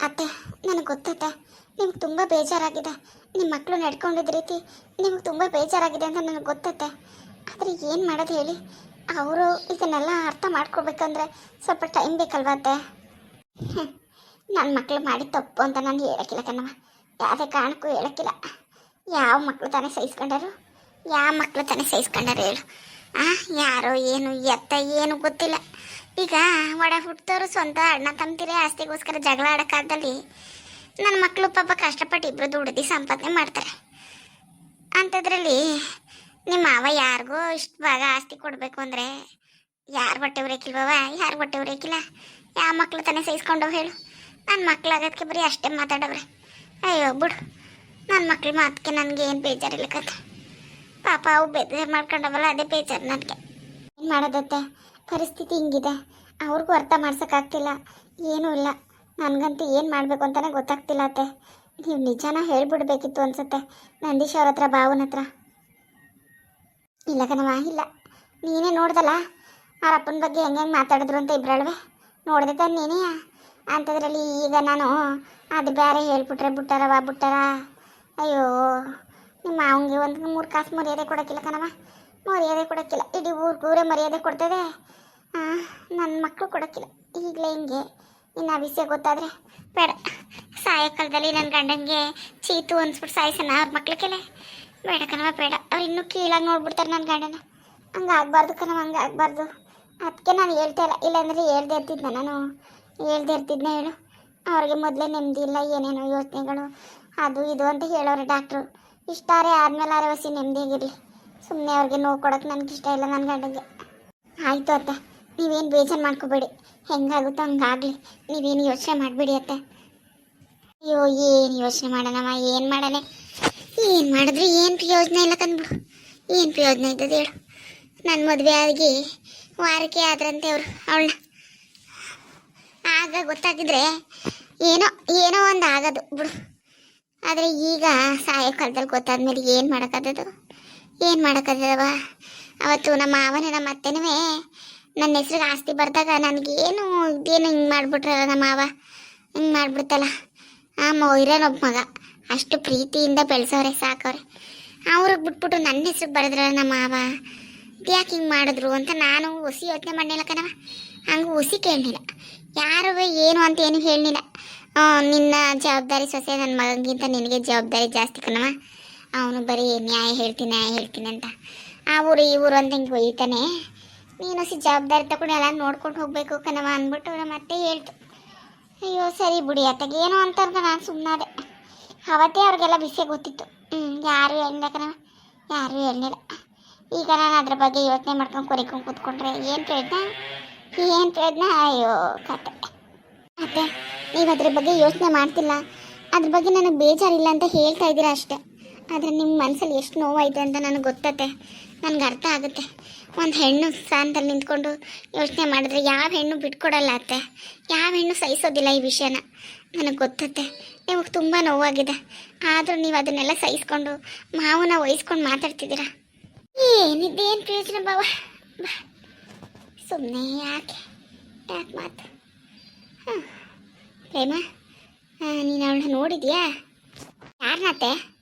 ಅತ್ತೆ, ನನಗೆ ಗೊತ್ತತ್ತೆ, ನಿಮ್ಗೆ ತುಂಬ ಬೇಜಾರಾಗಿದೆ. ನಿಮ್ಮ ಮಕ್ಕಳು ನಡ್ಕೊಂಡಿದ್ದ ರೀತಿ ನಿಮ್ಗೆ ತುಂಬ ಬೇಜಾರಾಗಿದೆ ಅಂತ ನನಗೆ ಗೊತ್ತತ್ತೆ. ಆದರೆ ಏನು ಮಾಡೋದು ಹೇಳಿ, ಅವರು ಇದನ್ನೆಲ್ಲ ಅರ್ಥ ಮಾಡ್ಕೊಳ್ಬೇಕಂದ್ರೆ ಸ್ವಲ್ಪ ಟೈಮ್ ಬೇಕಲ್ವ ಅತ್ತೆ? ನನ್ನ ಮಕ್ಕಳು ಮಾಡಿದ ತಪ್ಪು ಅಂತ ನಾನು ಹೇಳೋಕ್ಕಿಲ್ಲ ಕಣವ, ಯಾವುದೇ ಕಾರಣಕ್ಕೂ ಹೇಳೋಕ್ಕಿಲ್ಲ. ಯಾವ ಮಕ್ಕಳು ತಾನೇ ಸಹಿಸ್ಕೊಂಡರು? ಯಾವ ಮಕ್ಕಳು ತಾನೇ ಸಹಿಸ್ಕೊಂಡರು ಹೇಳು? ಯಾರೋ ಏನು ಎತ್ತ ಏನು ಗೊತ್ತಿಲ್ಲ. ಈಗ ಒಡ ಹುಟ್ಟೋರು ಸ್ವಂತ ಅಣ್ಣ ತಮ್ಮತಿರೇ ಆಸ್ತಿಗೋಸ್ಕರ ಜಗಳ ಆಡೋ ಕಾಲದಲ್ಲಿ ನನ್ನ ಮಕ್ಕಳು ಪಾಪ ಕಷ್ಟಪಟ್ಟು ಇಬ್ಬರು ದುಡ್ದು ಸಂಪಾದನೆ ಮಾಡ್ತಾರೆ. ಅಂಥದ್ರಲ್ಲಿ ನಿಮ್ಮ ಮಾವ ಯಾರಿಗೋ ಇಷ್ಟು ಭಾಗ ಆಸ್ತಿ ಕೊಡಬೇಕು ಅಂದರೆ ಯಾರು ಹೊಟ್ಟೆ ಉರೇಕಿಲ್ವವ? ಯಾರು ಹೊಟ್ಟೆ ಉರೇಕಿಲ್ಲ? ಯಾವ ಮಕ್ಕಳು ತಾನೇ ಸಹಿಸ್ಕೊಂಡವು ಹೇಳು? ನನ್ನ ಮಕ್ಳು ಆಗೋದಕ್ಕೆ ಬರೀ ಅಷ್ಟೇ ಮಾತಾಡವ್ರೆ. ಅಯ್ಯೋ ಬಿಡು, ನನ್ನ ಮಕ್ಳು ಮಾತಕ್ಕೆ ನನಗೆ ಏನು ಬೇಜಾರಿಲ್ಲ ಕತೆ. ಪಾಪ ಅವು ಬೇಜಾರು ಮಾಡ್ಕೊಂಡವಲ್ಲ, ಅದೇ ಬೇಜಾರು ನನಗೆ. ಏನು ಮಾಡೋದತ್ತೆ, ಪರಿಸ್ಥಿತಿ ಹಿಂಗಿದೆ. ಅವ್ರಿಗೂ ಅರ್ಥ ಮಾಡ್ಸೋಕ್ಕಾಗ್ತಿಲ್ಲ, ಏನೂ ಇಲ್ಲ. ನನಗಂತೂ ಏನು ಮಾಡಬೇಕು ಅಂತಲೇ ಗೊತ್ತಾಗ್ತಿಲ್ಲ ಅತ್ತೆ. ನೀವು ನಿಜಾನ ಹೇಳ್ಬಿಡ್ಬೇಕಿತ್ತು ಅನ್ಸುತ್ತೆ ನಂದೀಶ್ ಅವ್ರ ಹತ್ರ, ಭಾವನ ಹತ್ರ. ಇಲ್ಲ ಕಣವ, ಇಲ್ಲ. ನೀನೇ ನೋಡ್ದಲ್ಲ ಅವ್ರ ಅಪ್ಪನ ಬಗ್ಗೆ ಹೆಂಗೆ ಮಾತಾಡಿದ್ರು ಅಂತ ಇಬ್ಬರಳ್ವೆ ನೋಡಿದೆ ತಾನೆ ನೀನೇ. ಅಂಥದ್ರಲ್ಲಿ ಈಗ ನಾನು ಅದು ಬೇರೆ ಹೇಳ್ಬಿಟ್ರೆ ಬಿಟ್ಟಾರ. ಅಯ್ಯೋ, ನಿಮ್ಮ ಮಾವಂಗೆ ಒಂದು 3 ಕಾಸು ಮರ್ಯಾದೆ ಕೊಡೋಕ್ಕಿಲ್ಲ ಕಣವ, ಮರ್ಯಾದೆ ಕೊಡೋಕ್ಕಿಲ್ಲ. ಇಡೀ ಊರೇ ಮರ್ಯಾದೆ ಕೊಡ್ತದೆ, ನನ್ನ ಮಕ್ಕಳು ಕೊಡೋಕ್ಕಿಲ್ಲ. ಈಗಲೇ ಹಿಂಗೆ ಇನ್ನು ಆ ವಿಷಯ ಗೊತ್ತಾದರೆ ಬೇಡ. ಸಾಯೋ ಕಾಲದಲ್ಲಿ ನನ್ನ ಗಂಡಂಗೆ ಚೀತು ಅನ್ಸ್ಬಿಟ್ಟು ಸಾಯಿಸೋಣ ಅವ್ರ ಮಕ್ಳಿಗೆಲೆ. ಬೇಡ ಕಣವ, ಬೇಡ. ಅವ್ರು ಇನ್ನೂ ಕೀಳಾಗಿ ನೋಡ್ಬಿಡ್ತಾರೆ ನನ್ನ ಗಂಡನ. ಹಂಗೆ ಆಗಬಾರ್ದು ಕಣವ, ಹಂಗೆ ಆಗಬಾರ್ದು. ಅದಕ್ಕೆ ನಾನು ಹೇಳ್ತಾ ಇಲ್ಲ, ಇಲ್ಲಾಂದರೆ ಹೇಳ್ದೆ ಇರ್ತಿದ್ನ ನಾನು, ಹೇಳ್ದೆ ಇರ್ತಿದ್ನ ಹೇಳು. ಅವ್ರಿಗೆ ಮೊದಲೇ ನೆಮ್ಮದಿ ಇಲ್ಲ, ಏನೇನೋ ಯೋಚನೆಗಳು ಅದು ಇದು ಅಂತ ಹೇಳೋರು ಡಾಕ್ಟ್ರು. ಇಷ್ಟಾರೆ ಆದಮೇಲೆ ಹೊಸಿ ನೆಮ್ಮದಿಯಾಗಿರಲಿ. ಸುಮ್ಮನೆ ಅವ್ರಿಗೆ ನೋವು ಕೊಡೋಕೆ ನನಗೆ ಇಷ್ಟ ಇಲ್ಲ ನನ್ನ ಗಂಡಗೆ. ಆಯಿತು ಅತ್ತೆ, ನೀವೇನು ಬೇಜಾರು ಮಾಡ್ಕೋಬೇಡಿ. ಹೆಂಗಾಗುತ್ತೋ ಹಂಗಾಗಲಿ, ನೀವೇನು ಯೋಚನೆ ಮಾಡಿಬಿಡಿ ಅತ್ತೆ. ಅಯ್ಯೋ, ಏನು ಯೋಚನೆ ಮಾಡೋಣಮ್ಮ, ಏನು ಮಾಡೋಣ? ಏನು ಮಾಡಿದ್ರು ಏನು ಪ್ರಯೋಜನ ಇಲ್ಲ ಕಂದ್ಬಿಡು. ಏನು ಪ್ರಯೋಜನ ಇದ್ದದ್ದು ಹೇಳು? ನನ್ನ ಮದುವೆ ಆಗಿ ವಾರಕ್ಕೆ ಆದ್ರಂತೆ ಅವರು ಅವಳನ್ನ. ಆಗ ಗೊತ್ತಾಗಿದ್ರೆ ಏನೋ ಒಂದು ಆಗೋದು ಬಿಡು. ಆದರೆ ಈಗ ಸಾಯೋ ಕಾಲದಲ್ಲಿ ಗೊತ್ತಾದ್ಮೇಲೆ ಏನು ಮಾಡೋಕ್ಕದವ? ಅವತ್ತು ನಮ್ಮ ಮಾವನೇ ನಮ್ಮ ಅತ್ತೆನೂ ನನ್ನ ಹೆಸ್ರಿಗೆ ಆಸ್ತಿ ಬರ್ದಾಗ ನನಗೇನು ಇದೇನು ಹಿಂಗೆ ಮಾಡಿಬಿಟ್ರಲ್ಲ ನಮ್ಮ ಮಾವ, ಹಿಂಗೆ ಮಾಡಿಬಿಡ್ತಲ್ಲ. ಆ ಮೊಯ್ರನೊಬ್ಬ ಮಗ ಅಷ್ಟು ಪ್ರೀತಿಯಿಂದ ಬೆಳೆಸೋರೆ, ಸಾಕವ್ರೆ. ಅವ್ರಿಗೆ ಬಿಟ್ಬಿಟ್ಟು ನನ್ನ ಹೆಸ್ರಿಗೆ ಬರೆದ್ರಲ್ಲ ನಮ್ಮ ಮಾವ, ಯಾಕೆ ಹಿಂಗೆ ಮಾಡಿದ್ರು ಅಂತ ನಾನು ಹುಸಿ ಯೋಚನೆ ಮಾಡಲಿಲ್ಲ ಕಣವ. ಹಂಗೆ ಹುಸಿ ಕೇಳಲಿಲ್ಲ, ಯಾರೂ ಏನು ಅಂತ ಏನು ಹೇಳಲಿಲ್ಲ. ನಿನ್ನ ಜವಾಬ್ದಾರಿ ಸೊಸೆ, ನನ್ನ ಮಗನಿಗಿಂತ ನಿನಗೆ ಜವಾಬ್ದಾರಿ ಜಾಸ್ತಿ ಕಣವ. ಅವನು ಬರೀ ನ್ಯಾಯ ಹೇಳ್ತೀನಿ ಅಂತ ಆ ಊರು ಈ ಊರು ಅಂತ ಹಿಂಗೆ ಒಯ್ತಾನೆ. ನೀನು ಜವಾಬ್ದಾರಿ ತಗೊಂಡು ಎಲ್ಲ ನೋಡ್ಕೊಂಡು ಹೋಗಬೇಕು ಕಣವ ಅಂದ್ಬಿಟ್ಟು ನಮ್ಮ ಅತ್ತೆ ಹೇಳ್ತು. ಅಯ್ಯೋ ಸರಿ ಬಿಡಿ ಅತ್ತಗೆ ಏನೋ ಅಂತ ನಾನು ಸುಮ್ಮನಾದೆ. ಅವತ್ತೇ ಅವ್ರಿಗೆಲ್ಲ ವಿಷಯ ಗೊತ್ತಿತ್ತು. ಯಾರೂ ಹೇಳಿಲ್ಲ ಕಣವ, ಯಾರೂ ಹೇಳಲಿಲ್ಲ. ಈಗ ನಾನು ಅದ್ರ ಬಗ್ಗೆ ಯೋಚನೆ ಮಾಡ್ಕೊಂಡು ಕೊರಿಕೊಂಡು ಕೂತ್ಕೊಂಡ್ರೆ ಏನು ಪ್ರಯತ್ನ? ಅಯ್ಯೋ ಕತೆ. ಅತ್ತೆ, ನೀವು ಅದ್ರ ಬಗ್ಗೆ ಯೋಚನೆ ಮಾಡ್ತಿಲ್ಲ, ಅದ್ರ ಬಗ್ಗೆ ನನಗೆ ಬೇಜಾರಿಲ್ಲ ಅಂತ ಹೇಳ್ತಾ ಇದ್ದೀರಾ ಅಷ್ಟೇ. ಆದರೆ ನಿಮ್ಮ ಮನಸ್ಸಲ್ಲಿ ಎಷ್ಟು ನೋವಾಯಿತು ಅಂತ ನನಗೆ ಗೊತ್ತತ್ತೆ, ನನಗೆ ಅರ್ಥ ಆಗುತ್ತೆ. ಒಂದು ಹೆಣ್ಣು ಸ್ಥಾನದಲ್ಲಿ ನಿಂತ್ಕೊಂಡು ಯೋಚನೆ ಮಾಡಿದ್ರೆ ಯಾವ ಹೆಣ್ಣು ಬಿಟ್ಕೊಡಲ್ಲ ಅತ್ತೆ, ಯಾವ ಹೆಣ್ಣು ಸಹಿಸೋದಿಲ್ಲ ಈ ವಿಷಯನ. ನನಗೆ ಗೊತ್ತತ್ತೆ, ನಿಮಗೆ ತುಂಬ ನೋವಾಗಿದೆ. ಆದರೂ ನೀವು ಅದನ್ನೆಲ್ಲ ಸಹಿಸ್ಕೊಂಡು ಮಾವನ ವಹಿಸ್ಕೊಂಡು ಮಾತಾಡ್ತಿದ್ದೀರಾ. ಏನಿದ್ದೇನು ಪ್ರಯೋಜನ ಬಾವ? ಸುಮ್ಮನೆ ಯಾಕೆ ಮಾತು? ಪ್ರೇಮ, ನೀನು ಅವಳನ್ನ ನೋಡಿದ್ಯಾ? ಯಾರನ್ನತ್ತೆ?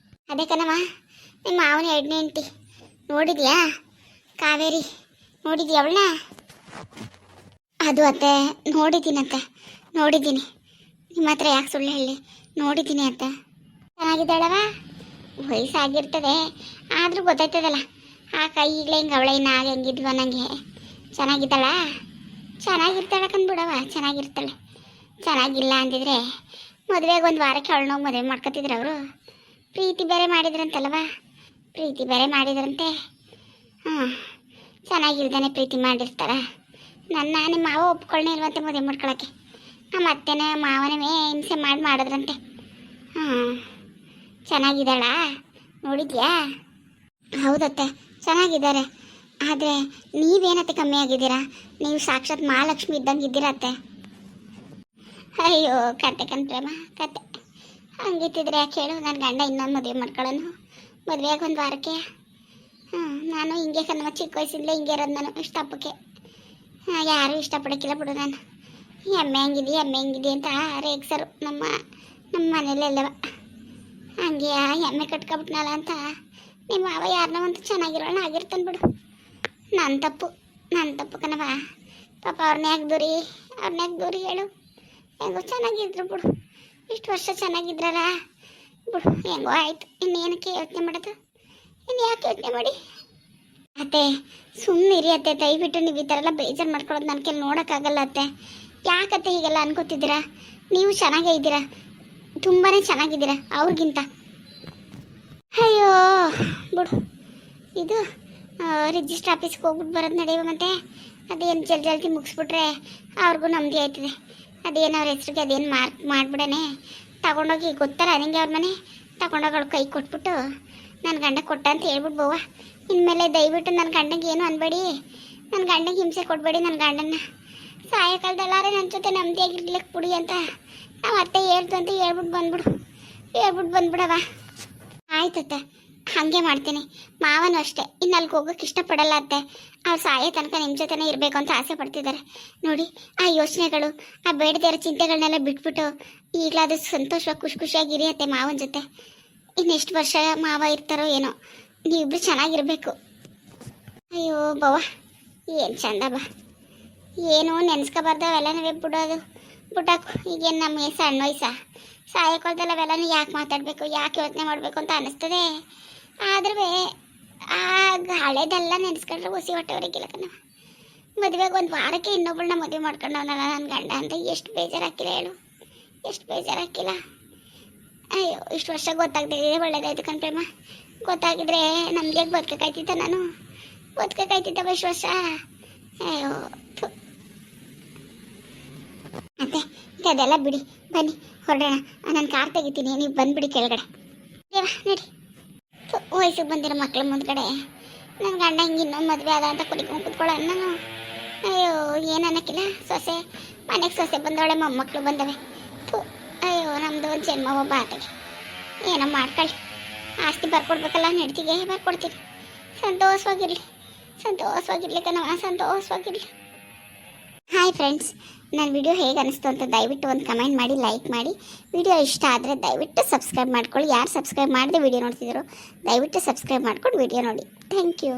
ಅದೇ ಕಣವ, ನಿಮ್ಮ ಮಾವನ 2ನೇ ಹೆಂಡತಿ. ನೋಡಿದ್ಯಾ? ಕಾವೇರಿ, ನೋಡಿದ್ಯಾ ಅವಳನ್ನ? ಅದು ಅತ್ತೆ, ನೋಡಿದ್ದೀನಿ. ನಿಮ್ಮ ಹತ್ರ ಯಾಕೆ ಸುಳ್ಳು ಹೇಳಿ? ನೋಡಿದ್ದೀನಿ ಅತ್ತೆ. ಚೆನ್ನಾಗಿದ್ದಾಳವ? ವಯಸ್ಸಾಗಿರ್ತದೆ, ಆದರೂ ಗೊತ್ತಾಯ್ತದಲ್ಲ ಆ ಕೈ ಈಗಲೇ ಹಿಂಗೆ ಅವಳ ಇನ್ನು ಆಗ ಹೆಂಗಿದ್ವ ನನಗೆ. ಚೆನ್ನಾಗಿರ್ತಾಳೆ ಕಂದ್ಬಿಡವ, ಚೆನ್ನಾಗಿರ್ತಾಳೆ. ಚೆನ್ನಾಗಿಲ್ಲ ಅಂದಿದ್ರೆ ಮದುವೆಗೆ 1 ವಾರಕ್ಕೆ ಅವಳನ್ನ ಮದುವೆ ಮಾಡ್ಕೊತಿದ್ರು ಅವರು. ಪ್ರೀತಿ ಬೇರೆ ಮಾಡಿದ್ರಂತೆ. ಚೆನ್ನಾಗಿಲ್ದಾನೆ ಪ್ರೀತಿ ಮಾಡಿರ್ತಾರ. ನಿಮ್ಮ ಮಾವ ಒಪ್ಕೊಳ್ಳೇ ಇಲ್ವಂತೆ ಮದುವೆ ಮಾಡ್ಕೊಳಕ್ಕೆ. ನಮ್ಮ ಅತ್ತೆನೇ ಮಾವನೇ ಹಿಂಸೆ ಮಾಡಿದ್ರಂತೆ. ಚೆನ್ನಾಗಿದ್ದಾಳಾ? ನೋಡಿದ್ಯಾ? ಹೌದತ್ತೆ, ಚೆನ್ನಾಗಿದ್ದಾರೆ. ಆದರೆ ನೀವೇನತ್ತೆ ಕಮ್ಮಿ ಆಗಿದ್ದೀರಾ? ನೀವು ಸಾಕ್ಷಾತ್ ಮಹಾಲಕ್ಷ್ಮಿ ಇದ್ದಂಗೆ ಇದ್ದೀರಾ ಅತ್ತೆ. ಅಯ್ಯೋ ಕತೆ ಪ್ರೇಮ, ಕತೆ. ಹಂಗಿತ್ತಿದ್ರೆ ಯಾಕೆ ಹೇಳು? ನನ್ನ ಗಂಡ ಇನ್ನೊಂದು ಮದುವೆ ಮಾಡ್ಕೊಳ್ಳೋನು, ಮದುವೆಯಾಗ 1 ವಾರಕ್ಕೆ. ನಾನು ಹಿಂಗೆ ಚಿಕ್ಕ ವಯಸ್ಸಿಂದಲೇ ಹಿಂಗೆ ಇರೋದು ನಾನು, ಇಷ್ಟಪಕ್ಕೆ. ಯಾರೂ ಇಷ್ಟಪಡೋಕ್ಕಿಲ್ಲ ಬಿಡು. ನಾನು ಎಮ್ಮೆ ಹೆಂಗಿದೆ ಅಂತ ರೇಗ್ಸರು ನಮ್ಮ ಮನೇಲೆಲ್ಲವ. ಹಂಗೆ ಎಮ್ಮೆ ಕಟ್ಕೊಬಿಟ್ನಲ್ಲ ಅಂತ ನಿಮ್ಮ ಮಾವ ಯಾರನ್ನ ಒಂದು ಚೆನ್ನಾಗಿರೋಣ ಆಗಿರ್ತಾನೆ ಬಿಡು. ನನ್ನ ತಪ್ಪು ಕಣವ. ಪಾಪ ಅವ್ರನ್ನ ಯಾಕೆ ದೂರಿ ಹೇಳು. ಹೆಂಗೋ ಚೆನ್ನಾಗಿದ್ರು ಬಿಡು, ಇಷ್ಟು ವರ್ಷ ಚೆನ್ನಾಗಿದ್ರಲ್ಲ ಬಿಡು, ಹೆಂಗೋ ಆಯ್ತು. ಇನ್ನೇನಕ್ಕೆ ಯೋಚನೆ ಮಾಡೋದು, ಇನ್ನು ಯಾಕೆ ಯೋಚನೆ ಮಾಡಿ. ಅತ್ತೆ ಸುಮ್ಮನಿರಿ ಅತ್ತೆ, ದಯವಿಟ್ಟು ನೀವು ಈ ಥರ ಎಲ್ಲ ಬೇಜಾರು ಮಾಡ್ಕೊಳ್ಳೋದು ನನ್ನ ಕೈಲಿ ನೋಡೋಕ್ಕಾಗಲ್ಲ ಅತ್ತೆ. ಯಾಕತ್ತೆ ಹೀಗೆಲ್ಲ ಅನ್ಕೋತಿದ್ದೀರಾ? ನೀವು ಚೆನ್ನಾಗೇ ಇದ್ದೀರಾ, ತುಂಬಾ ಚೆನ್ನಾಗಿದ್ದೀರಾ ಅವ್ರಿಗಿಂತ. ಅಯ್ಯೋ ಬಿಡು, ಇದು ರಿಜಿಸ್ಟ್ರ್ ಆಫೀಸ್ಗೆ ಹೋಗ್ಬಿಟ್ಟು ಬರೋದು ನಡೆಯುವ. ಮತ್ತೆ ಅದೇನು ಜಲ್ದಿ ಮುಗಿಸ್ಬಿಟ್ರೆ ಅವ್ರಿಗೂ ನಮ್ಮದೇ ಆಯ್ತದೆ. ಅದೇನು ಅವ್ರ ಹೆಸ್ರಿಗೆ ಅದೇನು ಮಾರ್ಕ್ ಮಾಡಿಬಿಡನೆ ತಗೊಂಡೋಗಿ, ಗೊತ್ತಲ್ಲ ನನಗೆ ಅವ್ರ ಮನೆ, ತಗೊಂಡೋಗಿ ಅವ್ಳು ಕೈ ಕೊಟ್ಬಿಟ್ಟು ನನ್ನ ಗಂಡ ಕೊಟ್ಟ ಅಂತ ಹೇಳ್ಬಿಟ್ಟು ಬೋವ. ಇನ್ಮೇಲೆ ದಯವಿಟ್ಟು ನನ್ನ ಗಂಡಗೆ ಏನು ಅನ್ಬೇಡಿ, ನನ್ನ ಗಂಡಗೆ ಹಿಂಸೆ ಕೊಡಬೇಡಿ. ನನ್ನ ಗಂಡನ್ನ ಸಾಯಂಕಾಲದಲ್ಲಾರೆ ನನ್ನ ಜೊತೆ ನೆಮ್ಮದಿಯಾಗಿರ್ಲಿಕ್ಕೆ ಬಿಡಿ ಅಂತ ನಾವು ಅತ್ತೆ ಹೇಳ್ತು ಅಂತ ಹೇಳ್ಬಿಟ್ಟು ಬಂದ್ಬಿಡವ. ಆಯ್ತತ್ತೆ, ಹಾಗೆ ಮಾಡ್ತೀನಿ. ಮಾವನು ಅಷ್ಟೇ, ಇನ್ನು ಅಲ್ಲಿಗೆ ಹೋಗೋಕೆ ಇಷ್ಟಪಡಲ್ಲ ಅತ್ತೆ. ಅವ್ರು ಸಾಯೋ ತನಕ ನಿಮ್ಮ ಜೊತೆನೇ ಇರಬೇಕು ಅಂತ ಆಸೆ ಪಡ್ತಿದ್ದಾರೆ ನೋಡಿ. ಆ ಯೋಚನೆಗಳು, ಆ ಬೇಡದೇ ಇರೋ ಚಿಂತೆಗಳನ್ನೆಲ್ಲ ಬಿಟ್ಬಿಟ್ಟು ಈಗಲಾದರೂ ಸಂತೋಷವಾಗಿ ಖುಷಿಯಾಗಿರಿ ಅತ್ತೆ ಮಾವನ ಜೊತೆ. ಇನ್ನೆಷ್ಟು ವರ್ಷ ಮಾವ ಇರ್ತಾರೋ ಏನೋ, ನೀವಿಬ್ರು ಚೆನ್ನಾಗಿರ್ಬೇಕು. ಅಯ್ಯೋ ಬವ್ವ, ಏನು ಚಂದ ಬಾ. ಏನು ನೆನೆಸ್ಕೋಬಾರ್ದು ಅವೆಲ್ಲನವೇ ಬಿಟ್ಟಾಕು. ಈಗೇನು ನಮಗೆ ಸಣ್ಣ ವಯಸ್ಸ, ಸಾಯಕೊಳ್ದಲ್ಲ ಅವೆಲ್ಲನೂ ಯಾಕೆ ಮಾತಾಡಬೇಕು, ಯಾಕೆ ಯೋಚನೆ ಮಾಡಬೇಕು ಅಂತ ಅನ್ನಿಸ್ತದೆ. ಆದ್ರೂ ಆಗ ಹಳೇದೆಲ್ಲ ನೆನೆಸ್ಕೊಂಡ್ರೆ ಹೊಸಿ ಹೊಟ್ಟೆವರೆಗಿಲ್ಲ ಕಣ. ಮದುವೆಗೆ ಒಂದು ವಾರಕ್ಕೆ ಇನ್ನೊಬ್ಬಳನ್ನ ಮದುವೆ ಮಾಡ್ಕೊಂಡವನಲ್ಲ ನನ್ನ ಗಂಡ ಅಂತ ಎಷ್ಟು ಬೇಜಾರಾಕಿಲ್ಲ ಹೇಳು, ಎಷ್ಟು ಬೇಜಾರಾಕಿಲ್ಲ. ಅಯ್ಯೋ ಇಷ್ಟು ವರ್ಷ ಗೊತ್ತಾಗ್ತಿದ್ದೆ ಒಳ್ಳೇದಾಯ್ತು ಕಣ್ಪ್ರೇಮ. ಗೊತ್ತಾಗಿದ್ರೆ ನಮ್ಗೆ ಬದುಕಕ್ಕಾಯ್ತಿದ್ದ, ನಾನು ಬದುಕಕ್ಕಾಯ್ತಿದ್ದವ ಇಷ್ಟು ವರ್ಷ. ಅಯ್ಯೋ ಮತ್ತೆ ಅದೆಲ್ಲ ಬಿಡಿ, ಬನ್ನಿ ಹೊರಡೋಣ. ನಾನು ಕಾರ್ ತೆಗಿತೀನಿ, ನೀವು ಬಂದುಬಿಡಿ ಕೆಳಗಡೆ. ದೇವಾ ನಡಿ. ವಯಸ್ಸಿಗೆ ಬಂದಿರೋ ಮಕ್ಳ ಮುಂದ್ಗಡೆ ನನ್ನ ಗಂಡ ಹಿಂಗೆ ಇನ್ನೊಂದು ಮದುವೆ ಆದ ಅಂತ ಕುಡಿಕೊಂಡು ಕೂತ್ಕೊಳ್ಳೋಣ ನಾನು. ಅಯ್ಯೋ ಏನು ಅನ್ನಕ್ಕಿಲ್ಲ, ಮನೆಗೆ ಸೊಸೆ ಬಂದವಳೆ, ಮೊಮ್ಮಕ್ಕಳು ಬಂದವೆ. ಅಯ್ಯೋ ನಮ್ಮದು ಒಂದು ಜನ್ಮ ಒಬ್ಬ ಆತಗೆ. ಏನೋ ಮಾಡ್ಕೊಳ್ಳಿ, ಆಸ್ತಿ ಬರ್ಕೊಡ್ಬೇಕಲ್ಲ, ನಡ್ತಿಗೆ ಬರ್ಕೊಡ್ತೀನಿ. ಸಂತೋಷವಾಗಿರಲಿ ಕಣವ, ಸಂತೋಷವಾಗಿರಲಿ. ಹಾಯ್ ಫ್ರೆಂಡ್ಸ್, ನನ್ನ ವಿಡಿಯೋ ಹೇಗೆ ಅನಿಸ್ತು ಅಂತ ದಯವಿಟ್ಟು ಒಂದು ಕಮೆಂಟ್ ಮಾಡಿ, ಲೈಕ್ ಮಾಡಿ. ವಿಡಿಯೋ ಇಷ್ಟ ಆದರೆ ದಯವಿಟ್ಟು ಸಬ್ಸ್ಕ್ರೈಬ್ ಮಾಡ್ಕೊಳ್ಳಿ. ಯಾರು ಸಬ್ಸ್ಕ್ರೈಬ್ ಮಾಡದೆ ವಿಡಿಯೋ ನೋಡ್ತಿದ್ದೀರೋ ದಯವಿಟ್ಟು ಸಬ್ಸ್ಕ್ರೈಬ್ ಮಾಡ್ಕೊಂಡು ವಿಡಿಯೋ ನೋಡಿ. Thank you.